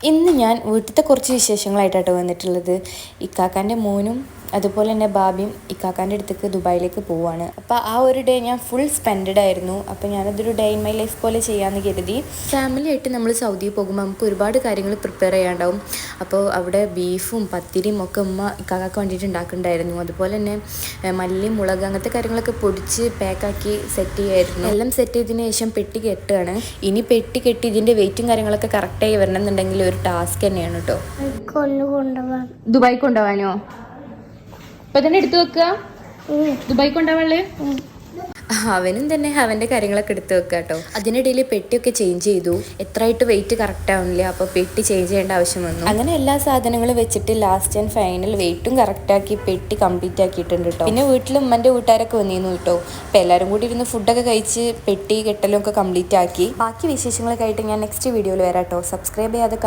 ഇന്ന് ഞാൻ വീട്ടിലത്തെ കുറച്ച് വിശേഷങ്ങളായിട്ടാണ് വന്നിട്ടുള്ളത്. ഇക്കാക്കാൻ്റെ മോനും അതുപോലെ തന്നെ ബാബിയും ഇക്കാക്കാൻ്റെ അടുത്തേക്ക് ദുബായിലേക്ക് പോവുകയാണ്. അപ്പോൾ ആ ഒരു ഡേ ഞാൻ ഫുൾ സ്പെൻഡഡ് ആയിരുന്നു. അപ്പോൾ ഞാനതൊരു ഡേ ഇൻ മൈ ലൈഫ് പോലെ ചെയ്യാമെന്ന് കരുതി. ഫാമിലി ആയിട്ട് നമ്മൾ സൗദിയിൽ പോകുമ്പോൾ നമുക്ക് ഒരുപാട് കാര്യങ്ങൾ പ്രിപ്പയർ ചെയ്യാണ്ടാവും. അപ്പോൾ അവിടെ ബീഫും പത്തിരിയും ഒക്കെ ഉമ്മ ഇക്കാക്കാക്ക് വേണ്ടിയിട്ട് ഉണ്ടാക്കുന്നുണ്ടായിരുന്നു. അതുപോലെ തന്നെ മല്ലി മുളക് അങ്ങനത്തെ കാര്യങ്ങളൊക്കെ പൊടിച്ച് പാക്കാക്കി സെറ്റ് ചെയ്യായിരുന്നു. എല്ലാം സെറ്റ് ചെയ്തതിന് ശേഷം പെട്ടി കെട്ടുകയാണ്. ഇനി പെട്ടി കെട്ടി ഇതിൻ്റെ വെയിറ്റും കാര്യങ്ങളൊക്കെ കറക്റ്റായി വരണം എന്നുണ്ടെങ്കിൽ ഒരു ടാസ്ക് തന്നെയാണ് കേട്ടോ. ദുബായി കൊണ്ടുപോകാനോ? ഇപ്പൊ തന്നെ എടുത്തു വെക്കുക. ദുബായി കൊണ്ടുപോവാള് അവനും തന്നെ അവൻ്റെ കാര്യങ്ങളൊക്കെ എടുത്ത് വെക്കുക കേട്ടോ. അതിനിടയിൽ പെട്ടിയൊക്കെ ചേഞ്ച് ചെയ്തു. എത്രയായിട്ട് വെയിറ്റ് കറക്റ്റ് ആവുന്നില്ല. അപ്പോൾ പെട്ടി ചേഞ്ച് ചെയ്യേണ്ട ആവശ്യം വന്നു. അങ്ങനെ എല്ലാ സാധനങ്ങളും വെച്ചിട്ട് ലാസ്റ്റ് ആൻഡ് ഫൈനൽ വെയിറ്റും കറക്റ്റാക്കി പെട്ടി കംപ്ലീറ്റ് ആക്കിയിട്ടുണ്ട് കേട്ടോ. പിന്നെ വീട്ടിൽ ഉമ്മൻ്റെ വീട്ടുകാരൊക്കെ വന്നിരുന്നു കേട്ടോ. അപ്പോൾ എല്ലാവരും കൂടി ഇരുന്ന് ഫുഡൊക്കെ കഴിച്ച് പെട്ടി കെട്ടലും ഒക്കെ കംപ്ലീറ്റ് ആക്കി. ബാക്കി വിശേഷങ്ങളൊക്കെ ആയിട്ട് ഞാൻ നെക്സ്റ്റ് വീഡിയോയിൽ വരാം കേട്ടോ. സബ്സ്ക്രൈബ് ചെയ്യാതെ